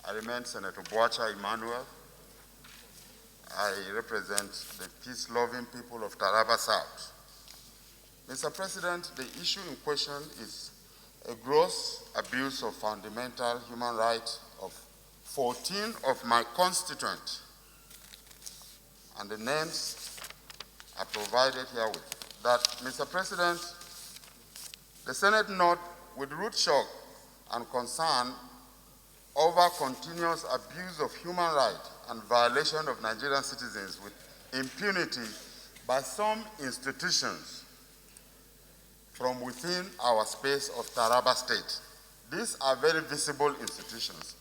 I remain Senator Bwacha Emmanuel. I represent the peace-loving people of Taraba South. Mr. President, the issue in question is a gross abuse of fundamental human rights of 14 of my constituents, and the names are provided herewith. That, Mr. President, the Senate note with root shock and concern over continuous abuse of human rights and violation of Nigerian citizens with impunity by some institutions from within our space of Taraba State. These are very visible institutions.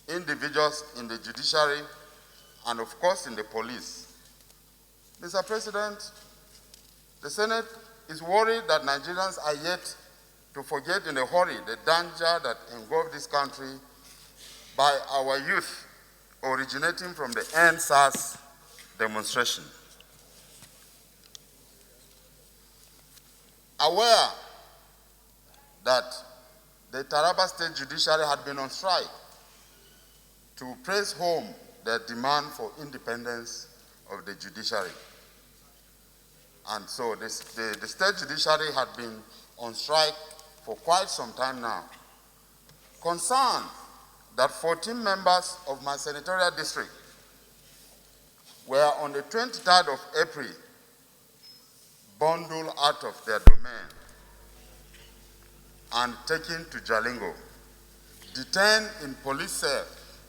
Individuals in the judiciary and of course in the police. Mr. President, the Senate is worried that Nigerians are yet to forget in a hurry the danger that engulfed this country by our youth originating from the End SARS demonstration. Aware that the Taraba State Judiciary had been on strike to press home their demand for independence of the judiciary. And so the State Judiciary had been on strike for quite some time now. Concerned that 14 members of my senatorial district were on the 23rd of April bundled out of their domain and taken to Jalingo, detained in police cell.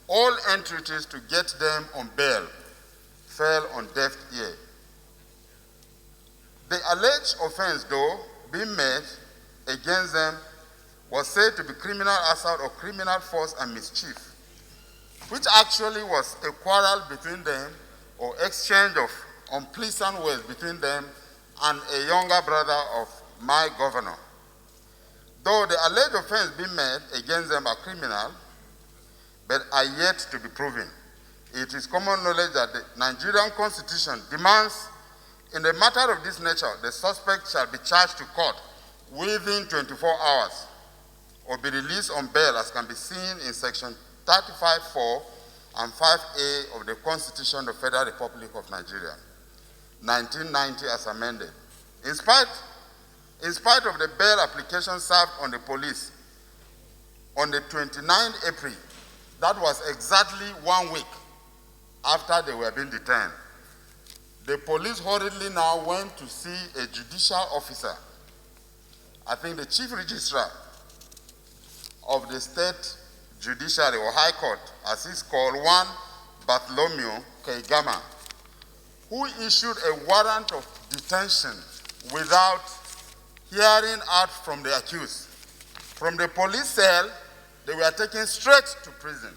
All entreaties to get them on bail fell on deaf ear. The alleged offense, though, being made against them was said to be criminal assault or criminal force and mischief, which actually was a quarrel between them or exchange of unpleasant words between them and a younger brother of my governor. Though the alleged offense being made against them are criminal, but are yet to be proven. It is common knowledge that the Nigerian Constitution demands in a matter of this nature, the suspect shall be charged to court within 24 hours or be released on bail, as can be seen in section 35(4) and 5A of the Constitution of the Federal Republic of Nigeria, 1990 as amended. In spite of the bail application served on the police on the 29th April, that was exactly 1 week after they were being detained, the police hurriedly now went to see a judicial officer, I think the chief registrar of the state judiciary or high court, as it's called, one Bartholomew Kaigama, who issued a warrant of detention without hearing out from the accused. From the police cell, they were taken straight to prison.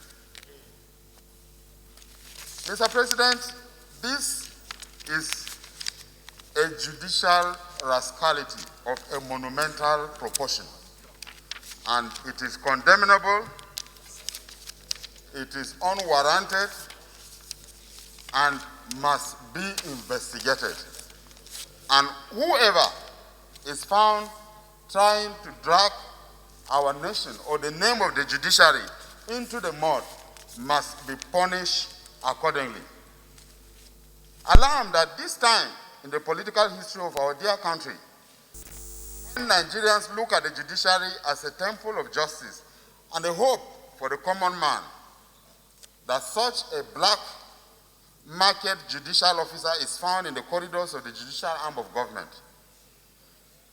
Mr. President, this is a judicial rascality of a monumental proportion. And it is condemnable, it is unwarranted, and must be investigated. And whoever is found trying to drag our nation or the name of the judiciary into the mud must be punished accordingly. Alarmed that this time in the political history of our dear country, when Nigerians look at the judiciary as a temple of justice and a hope for the common man, that such a black market judicial officer is found in the corridors of the judicial arm of government.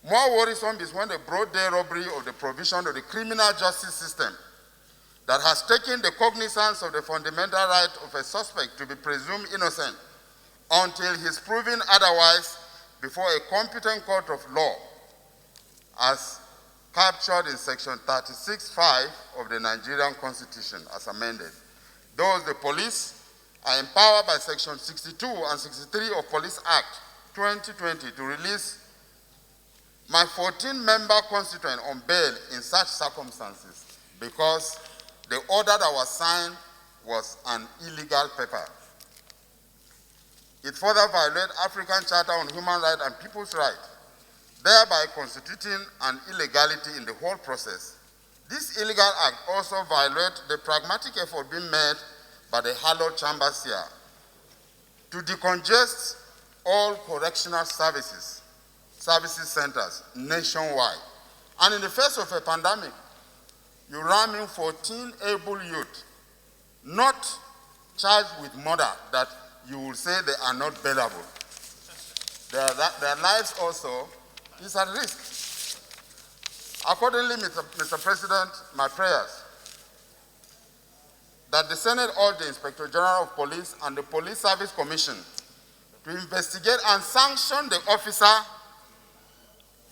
More worrisome is when the broad day robbery of the provision of the criminal justice system that has taken the cognizance of the fundamental right of a suspect to be presumed innocent until he is proven otherwise before a competent court of law, as captured in section 36(5) of the Nigerian Constitution as amended. Those the police are empowered by section 62 and 63 of Police Act 2020 to release my 14-member constituent on bail in such circumstances because the order that was signed was an illegal paper. It further violated African Charter on Human Rights and People's Rights, thereby constituting an illegality in the whole process. This illegal act also violates the pragmatic effort being made by the hallowed chambers here to decongest all correctional services centers nationwide. And in the face of a pandemic, you ram in 14 able youth, not charged with murder, that you will say they are not bailable. Their lives also is at risk. Accordingly, Mr. President, my prayers that the Senate urge the Inspector General of Police and the Police Service Commission to investigate and sanction the officer,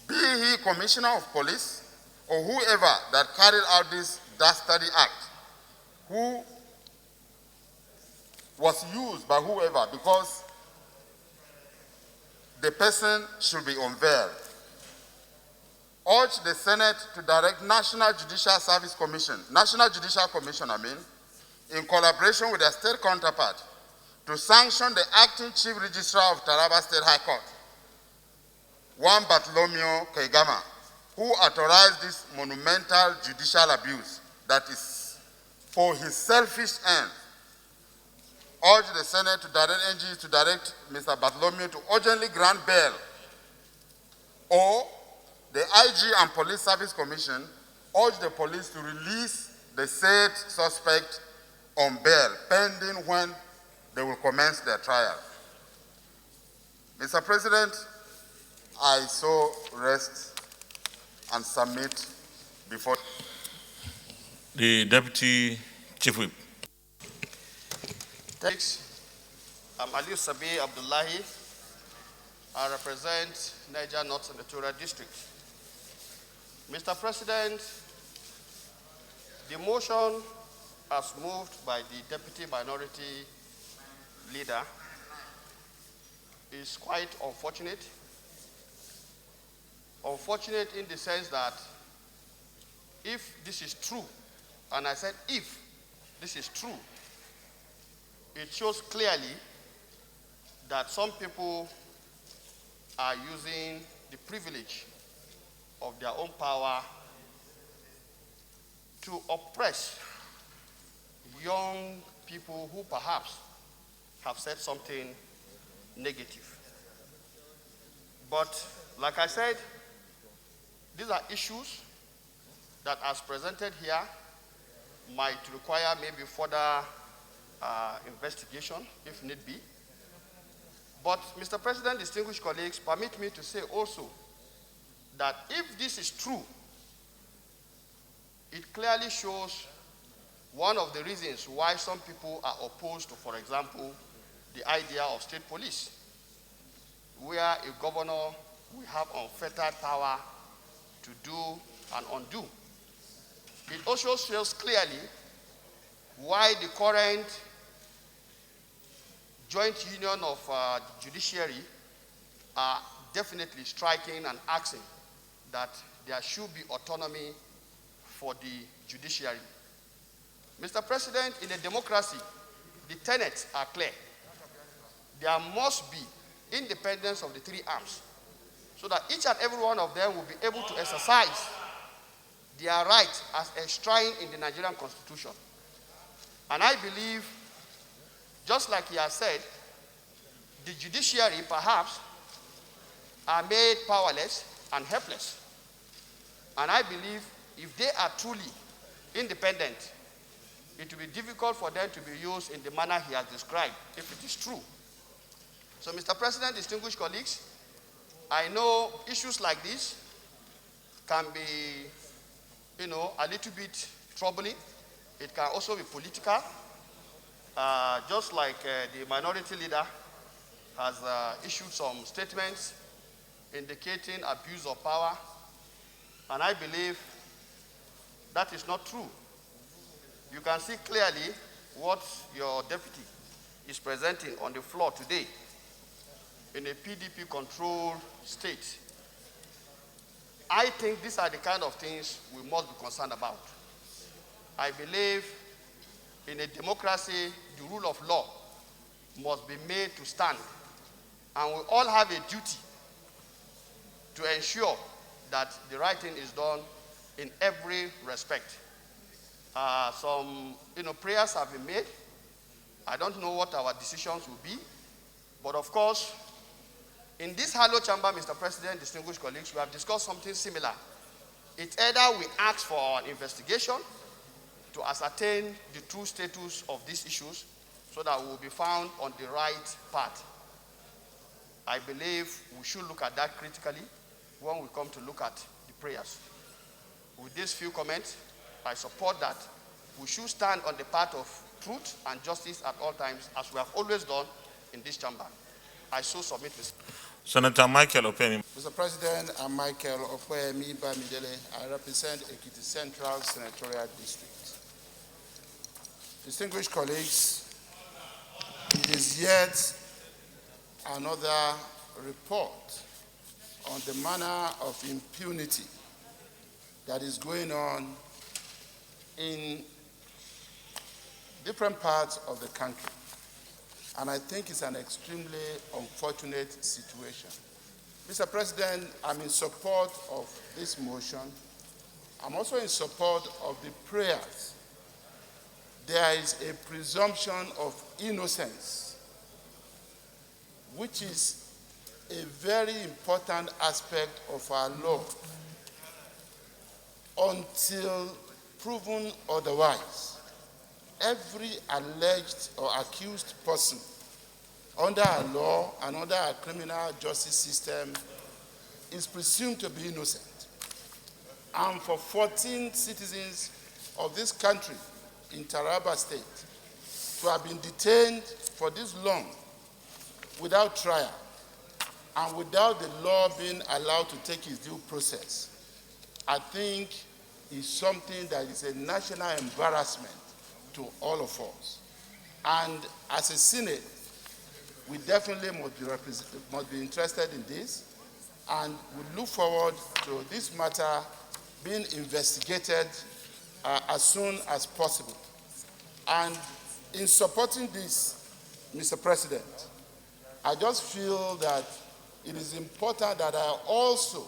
be he Commissioner of Police or whoever that carried out this dastardly act, who was used by whoever, because the person should be unveiled. Urge the Senate to direct National Judicial Commission, in collaboration with their state counterpart, to sanction the acting Chief Registrar of Taraba State High Court, one Bartholomew Kaigama, who authorized this monumental judicial abuse that is for his selfish end. Urge the Senate to direct NG to direct Mr. Bartholomew to urgently grant bail, or the IG and Police Service Commission urge the police to release the said suspect on bail, pending when they will commence their trial. Mr. President, I so rest and submit before the Deputy Chief Whip. Thanks. I'm Ali Sabi Abdullahi. I represent Niger North Senatorial District. Mr. President, the motion as moved by the Deputy Minority Leader is quite unfortunate. Unfortunate in the sense that if this is true, and I said if this is true, it shows clearly that some people are using the privilege of their own power to oppress young people who perhaps have said something negative. But like I said, these are issues that, as presented here, might require maybe further investigation if need be. But Mr. President, distinguished colleagues, permit me to say also that if this is true, it clearly shows one of the reasons why some people are opposed to, for example, the idea of state police, where a governor will have unfettered power to do and undo. It also shows clearly why the current joint union of the judiciary are definitely striking and asking that there should be autonomy for the judiciary. Mr. President, in a democracy, the tenets are clear. There must be independence of the three arms, so that each and every one of them will be able to exercise their right as enshrined in the Nigerian Constitution. And I believe, just like he has said, the judiciary perhaps are made powerless and helpless. And I believe if they are truly independent, it will be difficult for them to be used in the manner he has described, if it is true. So, Mr. President, distinguished colleagues, I know issues like this can be, a little bit troubling. It can also be political, just like the minority leader has issued some statements indicating abuse of power, and I believe that is not true. You can see clearly what your deputy is presenting on the floor today in a PDP-controlled state. I think these are the kind of things we must be concerned about. I believe in a democracy, the rule of law must be made to stand. And we all have a duty to ensure that the right thing is done in every respect. Some prayers have been made. I don't know what our decisions will be, but of course, in this hallowed chamber, Mr. President, distinguished colleagues, we have discussed something similar. It's either we ask for an investigation to ascertain the true status of these issues so that we will be found on the right path. I believe we should look at that critically when we come to look at the prayers. With these few comments, I support that we should stand on the path of truth and justice at all times, as we have always done in this chamber. I so submit this. Senator Michael Opemi. Mr. President, I'm Michael Opemi Bamidele. I represent Ekiti Central Senatorial District. Distinguished colleagues, it is yet another report on the manner of impunity that is going on in different parts of the country. And I think it's an extremely unfortunate situation. Mr. President, I'm in support of this motion. I'm also in support of the prayers. There is a presumption of innocence, which is a very important aspect of our law until proven otherwise. Every alleged or accused person under our law and under our criminal justice system is presumed to be innocent. And for 14 citizens of this country in Taraba State to have been detained for this long without trial and without the law being allowed to take its due process, I think is something that is a national embarrassment to all of us. And as a Senate, we definitely must be interested in this, and we look forward to this matter being investigated as soon as possible. And in supporting this, Mr. President, I just feel that it is important that I also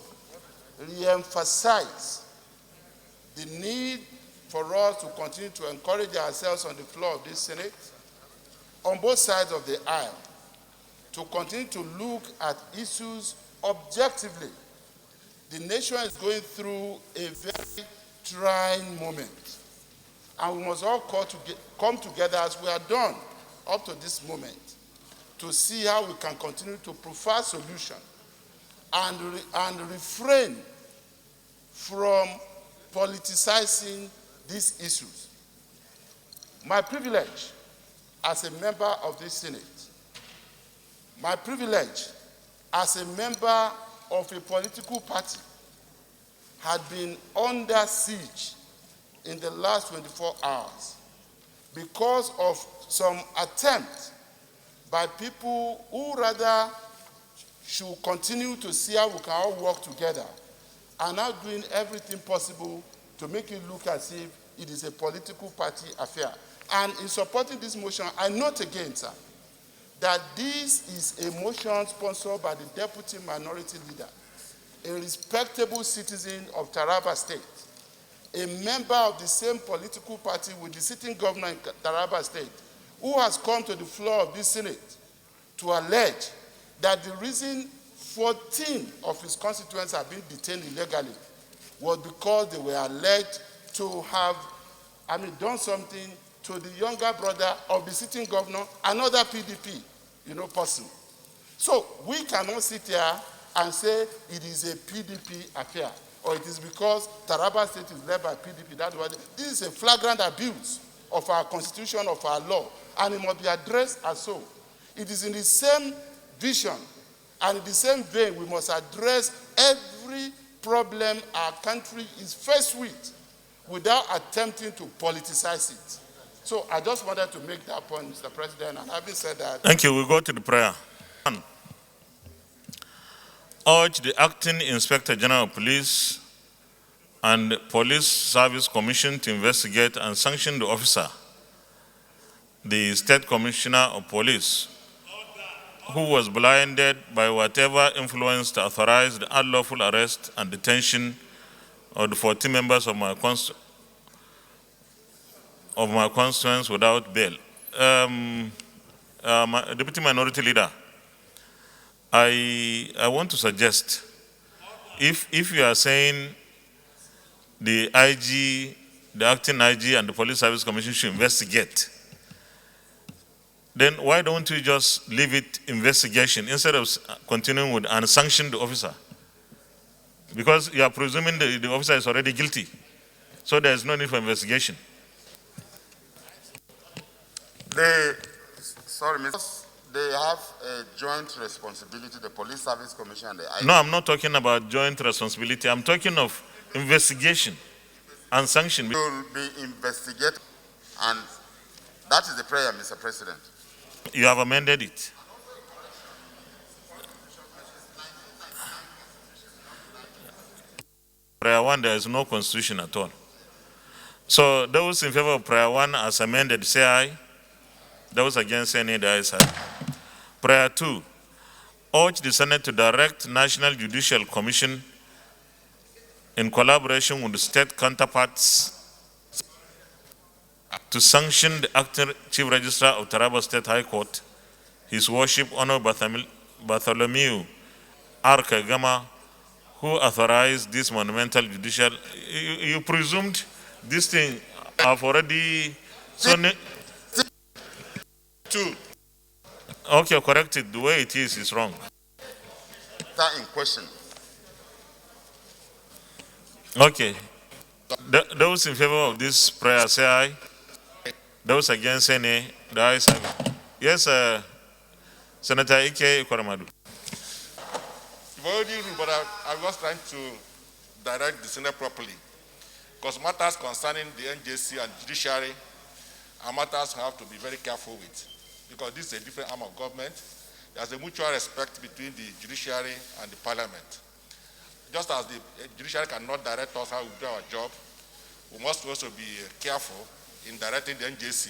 re-emphasize the need for us to continue to encourage ourselves on the floor of this Senate, on both sides of the aisle, to continue to look at issues objectively. The nation is going through a very trying moment, and we must all come together as we have done up to this moment to see how we can continue to provide solutions and refrain from politicizing these issues. My privilege as a member of this Senate, my privilege as a member of a political party had been under siege in the last 24 hours because of some attempt by people who rather should continue to see how we can all work together and now doing everything possible to make it look as if it is a political party affair. And in supporting this motion, I note again, sir, that this is a motion sponsored by the Deputy Minority Leader, a respectable citizen of Taraba State, a member of the same political party with the sitting governor in Taraba State, who has come to the floor of this Senate to allege that the reason 14 of his constituents have been detained illegally was because they were alleged to have, done something to the younger brother of the sitting governor, another PDP, person. So we cannot sit here and say it is a PDP affair, or it is because Taraba State is led by PDP. That's why this is a flagrant abuse of our constitution, of our law, and it must be addressed as so. It is in the same vision and in the same vein we must address every problem our country is faced with without attempting to politicize it. So I just wanted to make that point, Mr. President, and having said that... Thank you. We'll go to the prayer. One, urge the Acting Inspector General of Police and Police Service Commission to investigate and sanction the officer, the State Commissioner of Police, who was blinded by whatever influenced the authorized unlawful arrest and detention or the 14 members of my constituents without bail. Deputy Minority Leader, I want to suggest, if you are saying the IG, the acting IG and the Police Service Commission should investigate, then why don't you just leave it investigation instead of continuing with and sanction the officer? Because you are presuming the officer is already guilty. So there is no need for investigation. Sorry, Mr. They have a joint responsibility, the Police Service Commission and the IG. No, I'm not talking about joint responsibility. I'm talking of investigation and sanction. Will be investigated, and that is the prayer, Mr. President. You have amended it. Prayer 1, there is no constitution at all. So those in favor of prayer 1 as amended, say aye. Those against, say nay, the ayes have it. Prayer 2, urge the Senate to direct National Judicial Commission in collaboration with the state counterparts to sanction the acting Chief Registrar of Taraba State High Court, His Worship Honor Bartholomew Kaigama, who authorized this monumental judicial. You presumed this thing have already. So Two. Okay, correct it. The way it is wrong. That in question. Okay. Those in favor of this prayer say aye. Those against say nay. The ayes have it. Yes, Senator Ike Ikoramadu. You've already ruled, but I was trying to direct the Senate properly. Because matters concerning the NJC and judiciary are matters we have to be very careful with. Because this is a different arm of government. There's a mutual respect between the judiciary and the parliament. Just as the judiciary cannot direct us how we do our job, we must also be careful in directing the NJC.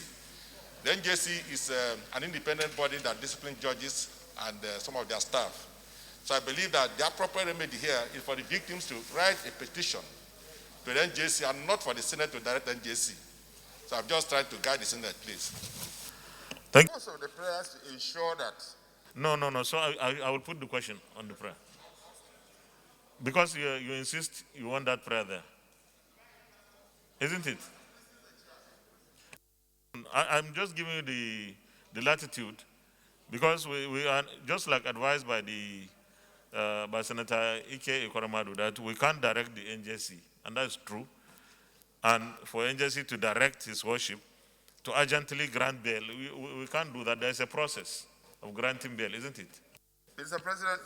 The NJC is an independent body that disciplines judges and some of their staff. So I believe that the appropriate remedy here is for the victims to write a petition to the NJC and not for the Senate to direct the NJC. So I'm just trying to guide the Senate, please. Thank you. Also, the prayers to ensure that. No. So I will put the question on the prayer. Because you insist you want that prayer there. Isn't it? I'm just giving you the latitude because we are just like advised by by Senator Ike Ikoramadu that we can't direct the NJC, and that's true. And for NJC to direct His Worship to urgently grant bail, we can't do that. There's a process of granting bail, isn't it? Mr. President,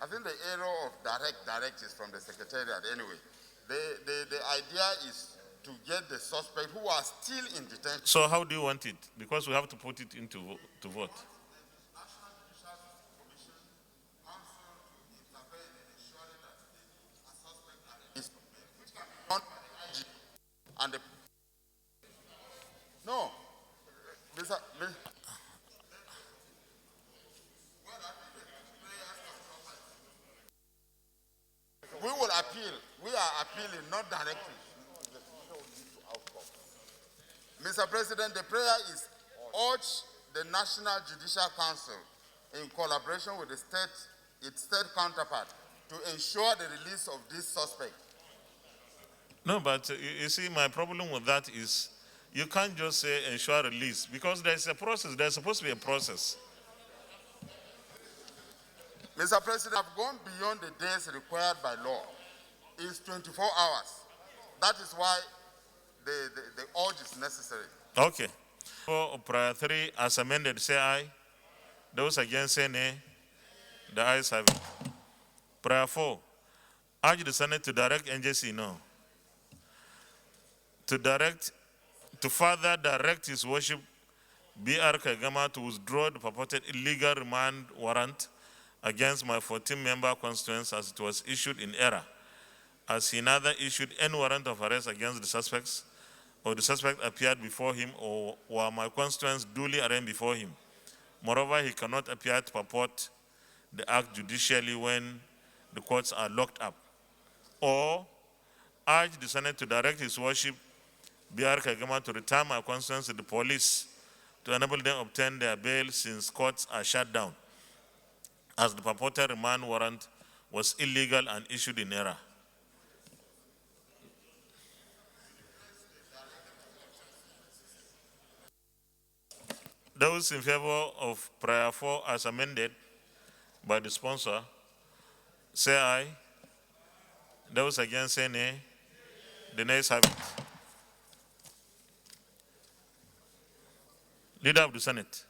I think the error of direct is from the Secretariat anyway. The idea is to get the suspect who are still in detention. So how do you want it? Because we have to put it into to vote. National Judicial Commission counsel to intervene in ensuring that a suspect is which can be done by the IG and the no, Mr. We will appeal. We are appealing, not directly. Mr. President, the prayer is urge the National Judicial Council in collaboration with its state counterpart to ensure the release of this suspect. No, but you see, my problem with that is you can't just say ensure release because there's a process. There's supposed to be a process. Mr. President, I've gone beyond the days required by law. It's 24 hours. That is why the urge is necessary. Okay. For prayer 3, as amended, say aye. Those against, say nay. The ayes have it. Prayer 4, urge the Senate to direct NJC, no. To further direct His Worship B.R. Kaigama to withdraw the purported illegal remand warrant against my 14-member constituents as it was issued in error, as he neither issued any warrant of arrest against the suspects or the suspect appeared before him or were my constituents duly arraigned before him. Moreover, he cannot appear to purport the act judicially when the courts are locked up, or urge the Senate to direct His Worship B.R. Kaigama to return my concerns to the police to enable them obtain their bail since courts are shut down, as the purported remand warrant was illegal and issued in error. Those in favor of Prayer 4 as amended by the sponsor, say aye. Those against say nay. The nays have it. Leader of the Senate.